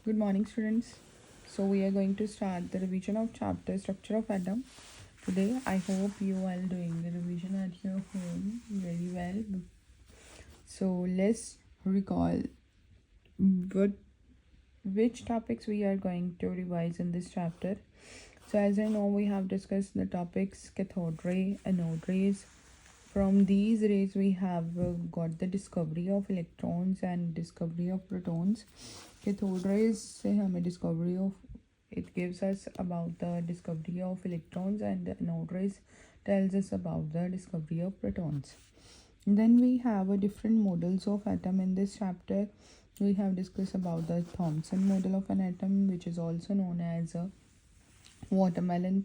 Good morning, students. So we are going to start the revision of chapter Structure of Atom. Today, I hope you are doing the revision at your home very well. So let's recall what which topics we are going to revise in this chapter. So as I know, we have discussed the topics cathode ray, anode rays. From these rays, we have got the discovery of electrons and discovery of protons. Cathode rays से हमें discovery of it gives us about the discovery of electrons, and the anode rays tells us about the discovery of protons. Then we have a different models of atom in this chapter. We have discussed about the Thomson model of an atom, which is also known as a watermelon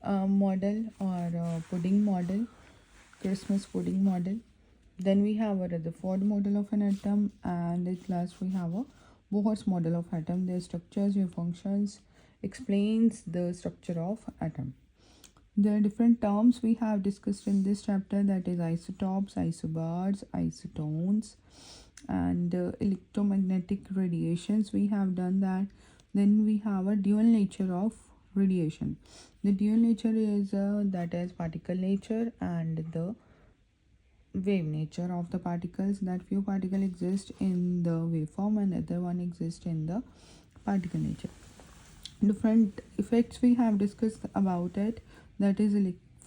model or pudding model, Christmas pudding model. Then we have a Rutherford model of an atom, and at last we have a Bohr's model of atom. Their structures, their functions, explains the structure of atom. There are different terms we have discussed in this chapter, that is isotopes, isobars, isotones, and electromagnetic radiations. We have done that. Then we have a dual nature of radiation. The dual nature is that is particle nature and the wave nature of the particles. That few particles exist in the waveform and other one exist in the particle nature. Different effects we have discussed about it, that is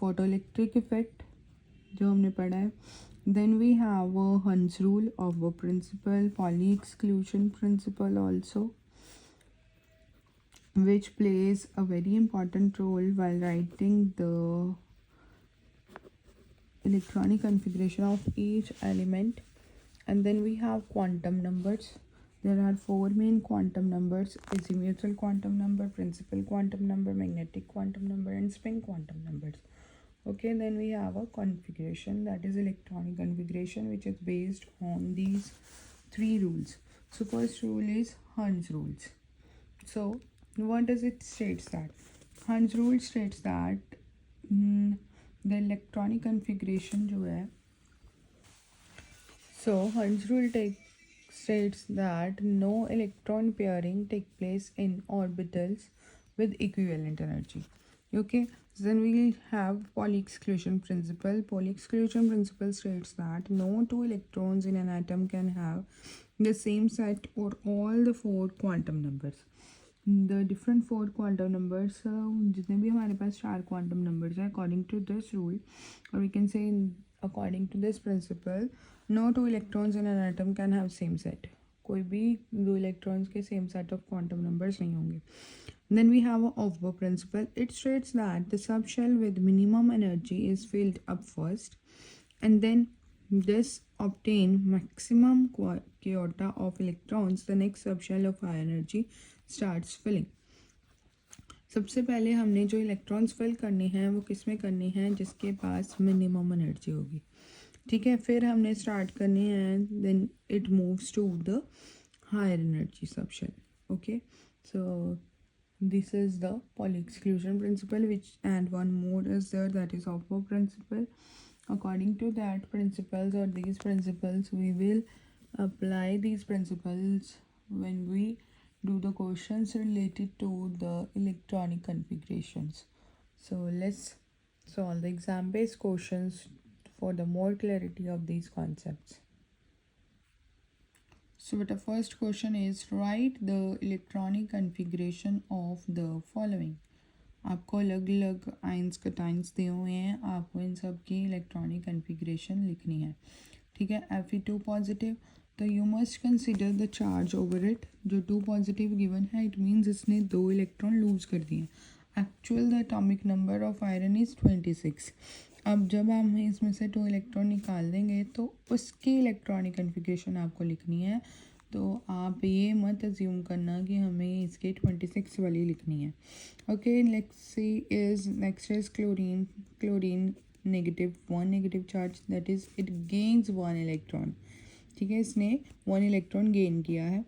photoelectric effect जो हमने पढ़ा है. Then we have a Hund's rule of a principle, Pauli exclusion principle also, which plays a very important role while writing the electronic configuration of each element. And then we have quantum numbers. There are four main quantum numbers: azimuthal quantum number, principal quantum number, magnetic quantum number, and spin quantum numbers. Okay, then we have a configuration, that is electronic configuration, which is based on these three rules. So first rule is Hund's rules. So what does it states that? Hund's rule states that the electronic configuration जो है, so Hund's rule states that no electron pairing take place in orbitals with equivalent energy. Okay, so then we have Pauli exclusion principle. Pauli exclusion principle states that no two electrons in an atom can have the same set or all the four quantum numbers. The different four quantum numbers, जितने भी हमारे पास चार quantum numbers हैं, according to this rule, or we can say according to this principle, no two electrons in an atom can have same set. कोई भी दो electrons के same set of quantum numbers नहीं होंगे. Then we have a Aufbau principle. It states that the subshell with minimum energy is filled up first, and then this obtain maximum quota of electrons. The next subshell of high energy starts filling. सबसे पहले हमने जो electrons fill करने हैं वो किस में करने हैं, जिसके पास मिनिमम एनर्जी होगी. ठीक है, फिर हमने स्टार्ट करने हैं, then it moves to the higher energy subshell. Okay, so this is the Pauli exclusion principle, which and one more is there, that is Aufbau principle. According to that principles or these principles, we will apply these principles when we do the questions related to the electronic configurations. So let's solve the exam based questions for the more clarity of these concepts. So the first question is, write the electronic configuration of the following. आपको अलग अलग ions cations दिए हुए हैं, आपको इन सब की electronic configuration लिखनी है. ठीक है, Fe2 पॉजिटिव, तो you must consider the charge over it. जो 2 पॉजिटिव गिवन है, इट मीन्स इसने 2 इलेक्ट्रॉन लूज कर दिए. Actual the atomic number of iron is 26. अब जब हम इसमें से 2 इलेक्ट्रॉन निकाल देंगे तो उसकी इलेक्ट्रॉनिक कन्फिग्रेशन आपको लिखनी है. तो आप ये मत अज्यूम करना कि हमें इसके 26 वाली लिखनी है. Okay, next is chlorine negative 1 negative charge, that is it gains 1 electron. ठीक है, इसने 1 इलेक्ट्रॉन गेन किया है.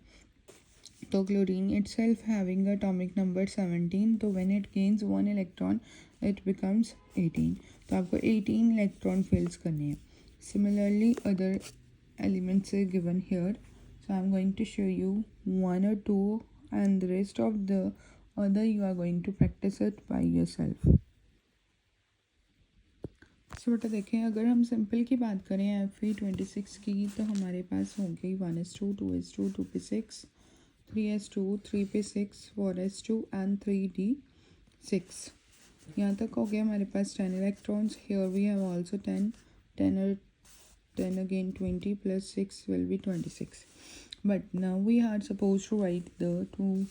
तो chlorine itself having atomic number 17, तो when it gains 1 electron it becomes 18. तो आपको 18 इलेक्ट्रॉन फिल्स करने हैं. Similarly other elements are given here. So I'm going to show you one or two, and the rest of the other you are going to practice it by yourself. So बेटा देखें, अगर हम simple की बात करें FE26 की, तो हमारे पास होंगे 1s2, 2s2, 2p6, 3s2, 3p6, 4s2 and 3d6. यहाँ तक हो गया हमारे पास 10 electrons. Here we have also 10 or 10 again 20 plus 6 will be 26. But now we are supposed to write the two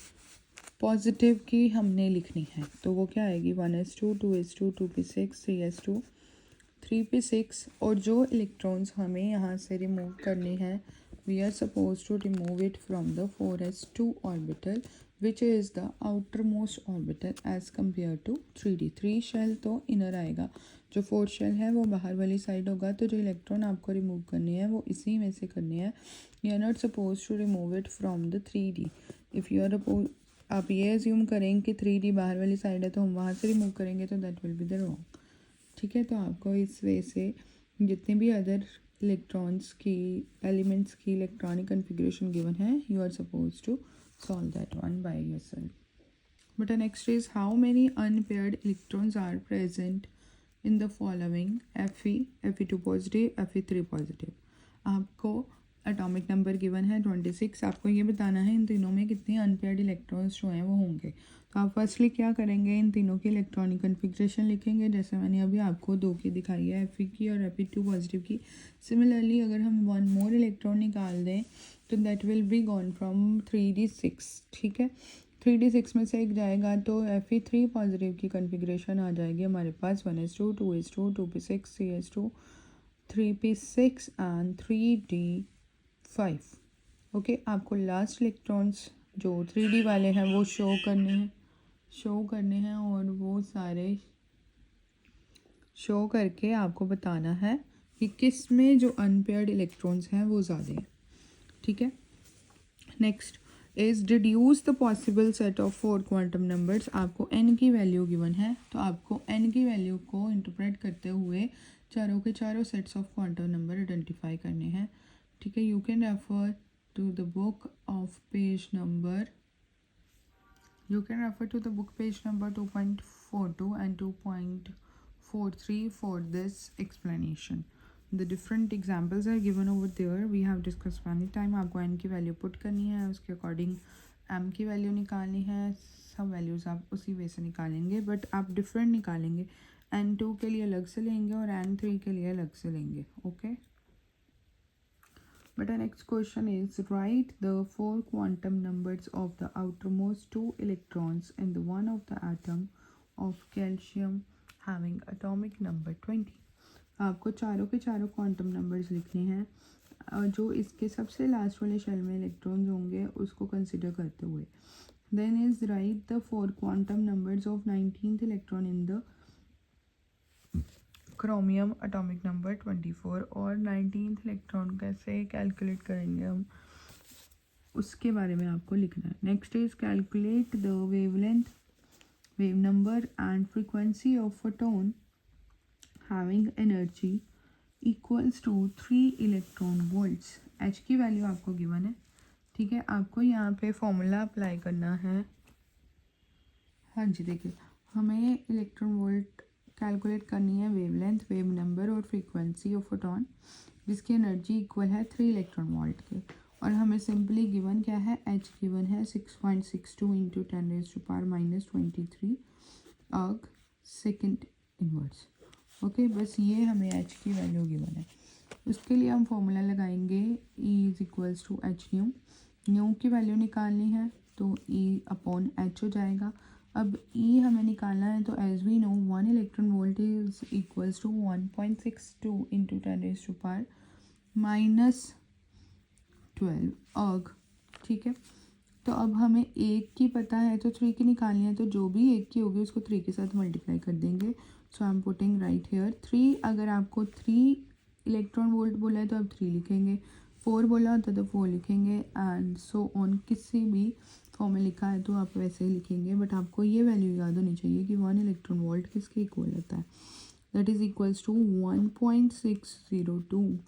positive की हमने लिखनी है, तो वो क्या आएगी 1s2, 2s2, 2p6, 3s2, 3p6. और जो इलेक्ट्रॉन्स हमें यहाँ से रिमूव करने हैं, we are supposed to remove it from the 4s2 orbital which is the outermost orbital as compared to 3d. 3 shell तो इनर आएगा, जो 4 शेल है वो बाहर वाली साइड होगा. तो जो इलेक्ट्रॉन आपको रिमूव करने हैं वो इसी में से करने हैं. You are not suppose to remove it from the 3d. If you are आप ये एज्यूम करें कि 3d बाहर वाली साइड है तो हम वहाँ से रिमूव करेंगे, तो that will be the wrong. ठीक है, तो आपको इस वे से जितने भी अदर इलेक्ट्रॉन्स की एलिमेंट्स की इलेक्ट्रॉनिक कन्फिग्रेशन गिवन है, you are suppose to solve that one by yourself. But the next is how many unpaired electrons are present in the following: Fe, Fe2 positive, Fe3 positive. आपको atomic number given है 26. आपको ये बताना है इन तीनों में कितने अनपेयर्ड इलेक्ट्रॉन्स जो हैं वो होंगे. तो आप फर्स्टली क्या करेंगे, इन तीनों की इलेक्ट्रॉनिक कन्फिग्रेशन लिखेंगे, जैसे मैंने अभी आपको 2 की दिखाई है, Fe की और Fe2 पॉजिटिव की. सिमिलरली अगर हम 1 मोर इलेक्ट्रॉन निकाल दें तो that will be gone from 3d6. ठीक है, 3d6 में से एक जाएगा तो Fe3 पॉजिटिव की कन्फिग्रेशन आ जाएगी हमारे पास 1s2, 2s2, 2p6, 3s2, 3p6 and 3d5. Okay, आपको लास्ट इलेक्ट्रॉन्स जो 3d वाले हैं वो शो करने हैं और वो सारे शो करके आपको बताना है कि किस में जो अनपेयर्ड इलेक्ट्रॉन्स हैं वो ज़्यादा हैं. ठीक है, next is deduce the possible set of 4 quantum numbers. आपको n की वैल्यू गिवन है, तो आपको n की वैल्यू को इंटरप्रेट करते हुए चारों के चारों sets of quantum number identify करने हैं. ठीक है, you can refer to the book of page number 2.42 and 2.43 for this explanation. The different examples are given over there. We have discussed many time. आपको n की value put करनी है, उसके according m की वैल्यू निकालनी है. सब values आप उसी वे से निकालेंगे, बट आप डिफरेंट निकालेंगे. n2 के लिए अलग से लेंगे और n3 के लिए अलग से लेंगे. Okay, but the next question is write the 4 quantum numbers of the outermost 2 electrons in the one of the atom of calcium having atomic number 20. आपको चारों के चारों क्वांटम नंबर्स लिखने हैं और जो इसके सबसे लास्ट वाले शेल में इलेक्ट्रॉन्स होंगे उसको कंसिडर करते हुए. Then is right the 4 quantum numbers of 19th electron in the chromium atomic number 24. और 19th इलेक्ट्रॉन कैसे कैलकुलेट करेंगे हम, उसके बारे में आपको लिखना है. Next is calculate the wavelength, wave number and frequency of photon having energy equals to 3 electron volts. H की वैल्यू आपको गिवन है. ठीक है, आपको यहाँ पे फॉर्मूला अप्लाई करना है. हाँ जी, देखिए हमें इलेक्ट्रॉन वोल्ट कैलकुलेट करनी है, वेवलेंथ, वेव नंबर और फ्रीक्वेंसी ऑफ फोटोन जिसकी एनर्जी इक्वल है 3 इलेक्ट्रॉन वोल्ट के. और हमें सिंपली गिवन क्या है, H गिवन है 6.62 इंटू 10⁻⁻23 अर्ग सेकेंड इनवर्स. ओके, बस ये हमें H की वैल्यू गिवन है. उसके लिए हम फॉर्मूला लगाएंगे E is equals to h nu. Nu की वैल्यू निकालनी है तो E अपॉन H हो जाएगा. अब E हमें निकालना है, तो as we know 1 electron volt is equals to 1.62 into 10⁻⁻12 erg. ठीक है, तो अब हमें 1 की पता है तो 3 की निकालनी है, तो जो भी 1 की होगी उसको 3 के साथ मल्टीप्लाई कर देंगे. So I am putting right here 3. अगर आपको 3 इलेक्ट्रॉन वोल्ट बोला है तो आप 3 लिखेंगे, 4 बोला होता तो 4 लिखेंगे, एंड सो ऑन. किसी भी फॉर्म में लिखा है तो आप वैसे ही लिखेंगे, बट आपको ये वैल्यू याद होनी चाहिए कि 1 इलेक्ट्रॉन वोल्ट किसके इक्वल होता है. That is equals to 1.602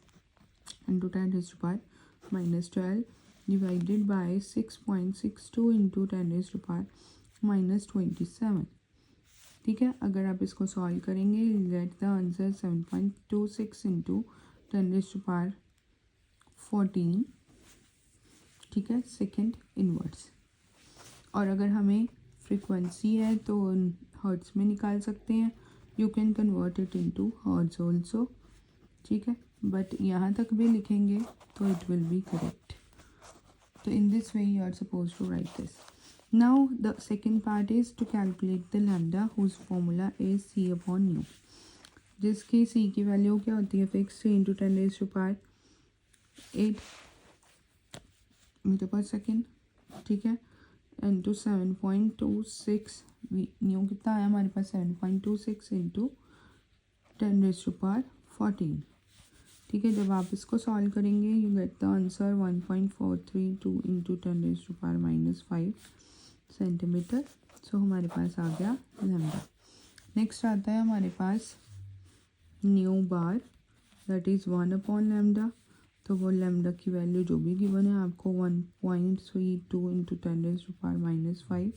into 10⁻⁻12 divided by 6.62 into 10⁻⁻27। ठीक है, अगर आप इसको सॉल्व करेंगे गेट द आंसर 7.26 इंटू 10⁻14। ठीक है, सेकेंड इनवर्स। और अगर हमें फ्रीक्वेंसी है तो हर्ट्स में निकाल सकते हैं, you can convert it into hertz also. ठीक है, बट यहाँ तक भी लिखेंगे तो इट विल बी करेक्ट। तो in this way you are supposed to write this. Now the second part is to calculate the lambda whose formula is c upon nu, जिसकी c की वैल्यू क्या होती है फिक्स 3 इंटू 10⁻8 मीटर पर second. ठीक है, into 7.26 new कितना आया हमारे पास 7.26 इंटू 10⁻14। ठीक है, जब आप इसको सॉल्व करेंगे you get the answer 1.432 into 10⁻⁻5 centimetre. So हमारे पास आ गया लैम्डा। नेक्स्ट आता है हमारे पास nu bar, that is 1 upon lambda. तो वो लैम्डा की वैल्यू जो भी गिवन है आपको 1.32 इंटू 10⁻⁻5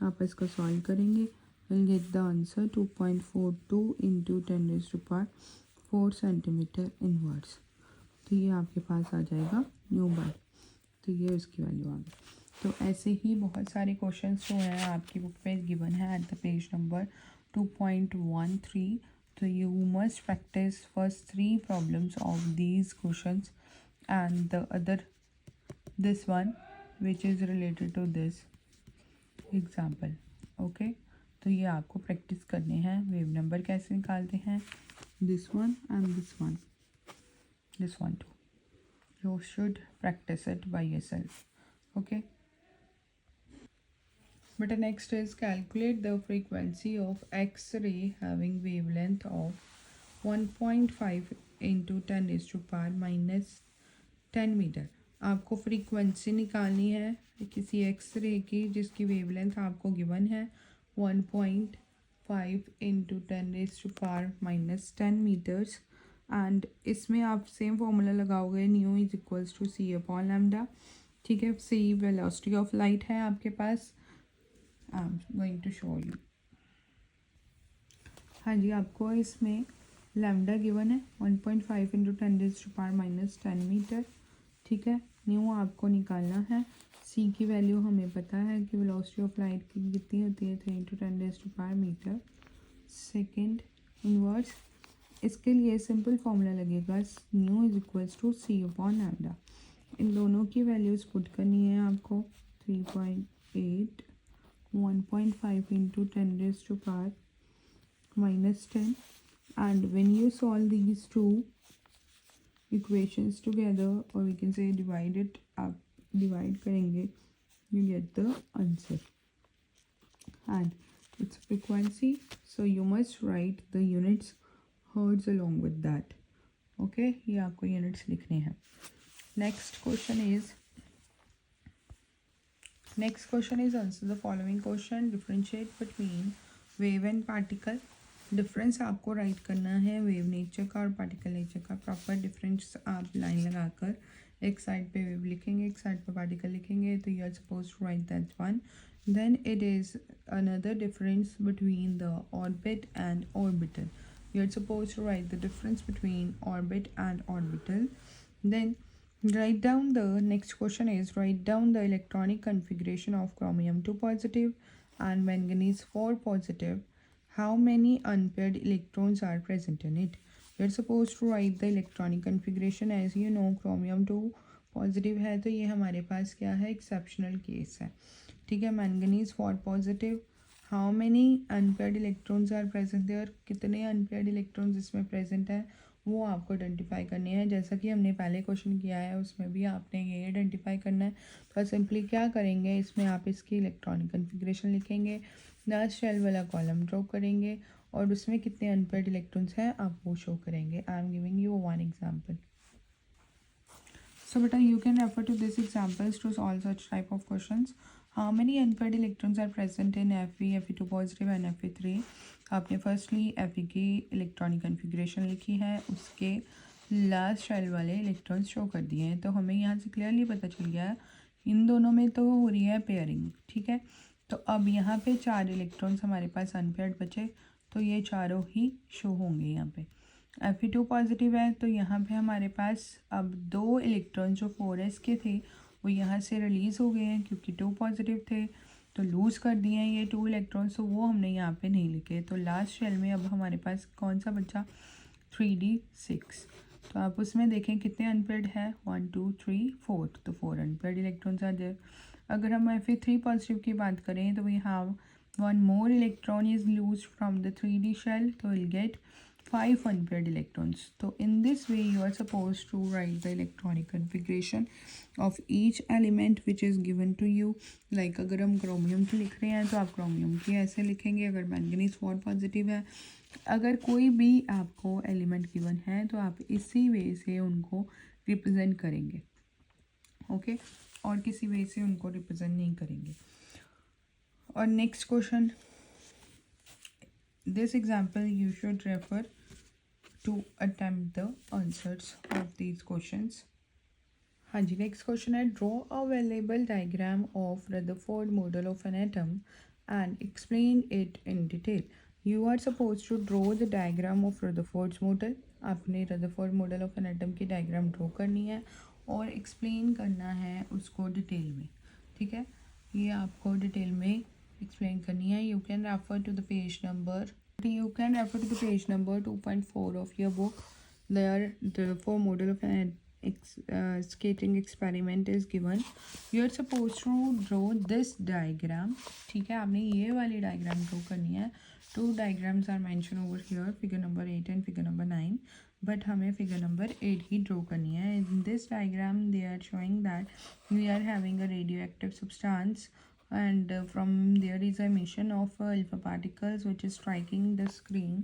आप इसको सॉल्व करेंगे will get the answer 2.42 into 10⁻4 centimetre inverse. तो ये आपके पास आ जाएगा न्यू बार। तो ये उसकी वैल्यू आ गई। तो ऐसे ही बहुत सारे क्वेश्चंस जो हैं आपकी बुक पे गिवन है एट द पेज नंबर 2.13। तो you must practice first 3 problems of these questions and the other this one which is related to this example. Okay, तो ये आपको प्रैक्टिस करने हैं। वेव नंबर कैसे निकालते हैं, this one and this one too. You should practice it by yourself. Okay, but the next is calculate the frequency of X-ray having wavelength of 1.5 into 10⁻⁻10 metre. आपको frequency निकालनी है किसी x ray की जिसकी wavelength आपको गिवन है 1.5 into 10⁻⁻10 metres. And इसमें आप सेम फॉर्मूला लगाओगे, nu is equals to C upon lambda. ठीक है, सी वेलोसिटी ऑफ लाइट है आपके पास। I am going to show you. हाँ जी, आपको इसमें लैम्डा गिवन है 1.5 इंटू 10⁻⁻10 मीटर। ठीक है, न्यू आपको निकालना है। सी की वैल्यू हमें पता है कि वेलोसिटी ऑफ लाइट की कितनी होती है 3 इंटू 10⁻5 मीटर सेकेंड इनवर्स। इसके लिए सिंपल फॉर्मूला लगेगा nu is equals to C upon lambda. इन दोनों की वैल्यूज पुट करनी है आपको 3.8 1.5 into 10⁻⁻10 and when you solve these two equations together or we can say divide it up, divide करेंगे you get the answer and its frequency, so you must write the units hertz along with that. Okay, ये आपको units लिखने हैं। next question is answer the following question, differentiate between wave and particle। Difference आपको right करना है wave nature का और particle nature का। प्रॉपर डिफरेंस आप लाइन लगाकर एक साइड पे वेव लिखेंगे, एक साइड पे पार्टिकल लिखेंगे। तो you are suppose to write that one. Then it is another difference between the orbit and orbital. You are suppose to write the difference between orbit and orbital. Then write down the next question is write down the electronic configuration of chromium 2 positive and manganese 4 positive. How many unpaired electrons are present in it? You're supposed to write the electronic configuration. As you know, chromium 2 positive है तो ये हमारे पास क्या है, exceptional case है। ठीक है, manganese 4 positive. How many unpaired electrons are present there, कितने अनपेयर्ड इलेक्ट्रॉन्स इसमें प्रेजेंट हैं वो आपको आइडेंटिफाई करने हैं। जैसा कि हमने पहले क्वेश्चन किया है उसमें भी आपने ये आइडेंटिफाई करना है। तो सिंपली क्या करेंगे, इसमें आप इसकी इलेक्ट्रॉनिक कन्फिग्रेशन लिखेंगे, लास्ट शेल वाला कॉलम ड्रॉ करेंगे और उसमें कितने अनपेयर्ड इलेक्ट्रॉन्स हैं आप वो शो करेंगे। I am giving you one example. So beta, you can refer to these examples to solve such type of questions. How many unpaired electrons are present in Fe, Fe2 positive and Fe3? आपने firstly Fe की electronic configuration लिखी है, उसके last shell वाले electrons show कर दिए हैं। तो हमें यहाँ से क्लियरली पता चल गया है इन दोनों में तो हो रही है पेयरिंग, ठीक है। तो अब यहाँ पे 4 इलेक्ट्रॉन्स हमारे पास अनपेयर्ड बचे, तो ये चारों ही शो होंगे यहाँ पे। Fe2 पॉजिटिव है, तो यहाँ पे हमारे पास अब 2 इलेक्ट्रॉन जो 4s के थे वो यहाँ से रिलीज़ हो गए हैं, क्योंकि 2 पॉजिटिव थे तो लूज़ कर दिए हैं ये 2 इलेक्ट्रॉन्स, तो वो हमने यहाँ पे नहीं लिखे। तो लास्ट शेल में अब हमारे पास कौन सा बचा, 3d6। तो आप उसमें देखें कितने अनपेयर्ड है, 1 2 3 4, तो 4 अनपेयर्ड इलेक्ट्रॉन्स आर देयर। अगर हम Fe3 पॉजिटिव की बात करें तो we have 1 more electron is loosed from the 3D shell, so we'll get 5 unpaired electrons. So in this way you are supposed to write the electronic configuration of each element which is given to you. Like अगर हम chromium की लिख रहे हैं तो आप chromium की ऐसे लिखेंगे, अगर मैंगनीज 4 पॉजिटिव है, अगर कोई भी आपको एलिमेंट गिवन है तो आप इसी वे से उनको रिप्रेजेंट करेंगे, ओके और किसी वे से उनको रिप्रेजेंट नहीं करेंगे। और next question, this example you should refer to attempt the answers of these questions. हाँ जी, नेक्स्ट क्वेश्चन है, draw a labelled diagram of Rutherford model of an atom and explain it in detail. You are suppose to draw the diagram of Rutherford's model. आपने Rutherford model of an atom की diagram draw करनी है और explain करना है उसको detail में, ठीक है। ये आपको डिटेल में एक्सप्लेन करनी है। You can refer to the page number 2.4 of your book. There the four model of an skating experiment is given. You are supposed to draw this diagram, ठीक है। आपने ये वाली डायग्राम ड्रॉ करनी है। 2 diagrams are mentioned over here, figure number 8 and figure number 9, but हमें figure number 8 ही draw करनी है। In this diagram they are showing that we are having a radioactive substance and from there is a emission of alpha particles which is striking the screen,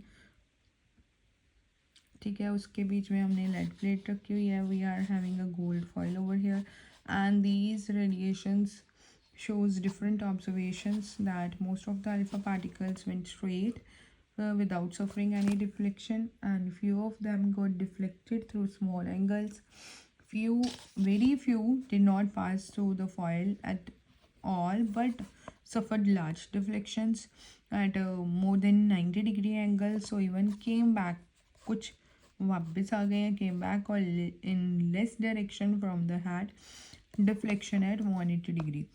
ठीक है। उसके बीच में हमने lead plate रखी हुई है। We are having a gold foil over here and these radiations shows different observations that most of the alpha particles went straight without suffering any deflection, and few of them got deflected through small angles. Very few did not pass through the foil at all but suffered large deflections at more than 90-degree angles, so even came back, कुछ वापस आ गए हैं, came back or in less direction from the had deflection at 180 degree.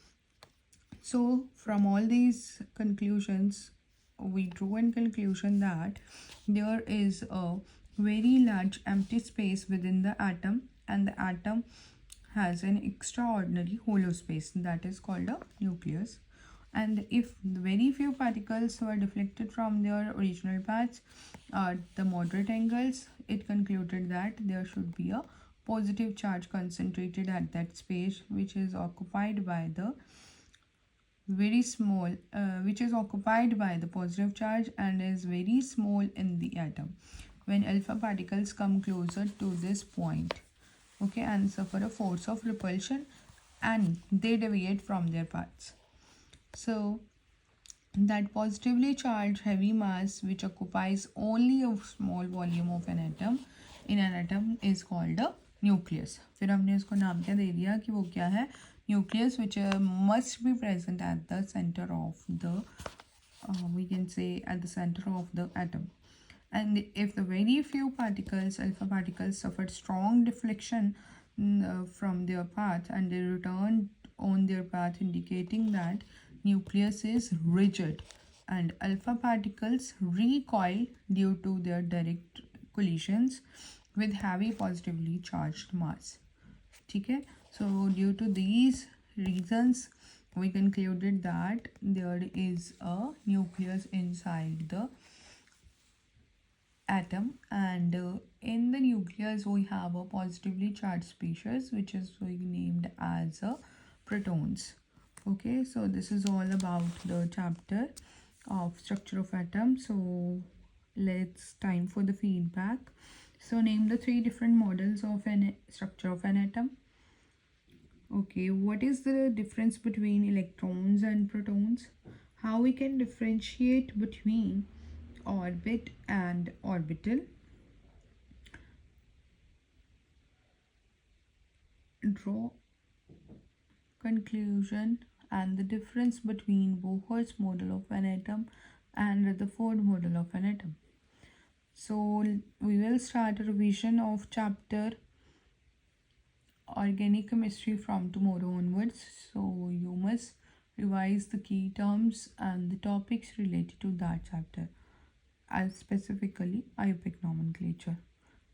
So from all these conclusions we drew a conclusion that there is a very large empty space within the atom, and the atom has an extraordinary hollow space that is called a nucleus. And if very few particles were deflected from their original paths at the moderate angles, it concluded that there should be a positive charge concentrated at that space which is occupied by the positive charge and is very small in the atom when alpha particles come closer to this point, okay, and suffer a force of repulsion and they deviate from their paths. So that positively charged heavy mass which occupies only a small volume of an atom in an atom is called a nucleus. फिर हमने उसको नाम क्या दे दिया कि वो क्या है, nucleus, which must be present at the center of the we can say at the center of the atom. And if the very few particles, alpha particles, suffered strong deflection from their path and they returned on their path, indicating that nucleus is rigid and alpha particles recoil due to their direct collisions with heavy positively charged mass, ठीक है। So due to these reasons we concluded that there is a nucleus inside the atom, and in the nucleus we have a positively charged species which is named as protons. Okay, so this is all about the chapter of structure of atom. So let's time for the feedback. So name the 3 different models of an structure of an atom. Okay, what is the difference between electrons and protons? How we can differentiate between orbit and orbital? draw conclusion and the difference between Bohr's model of an atom and Rutherford model of an atom. So we will start a revision of chapter organic chemistry from tomorrow onwards. So you must revise the key terms and the topics related to that chapter, as specifically ionic nomenclature.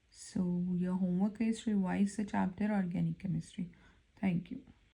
So your homework is revise the chapter organic chemistry. Thank you.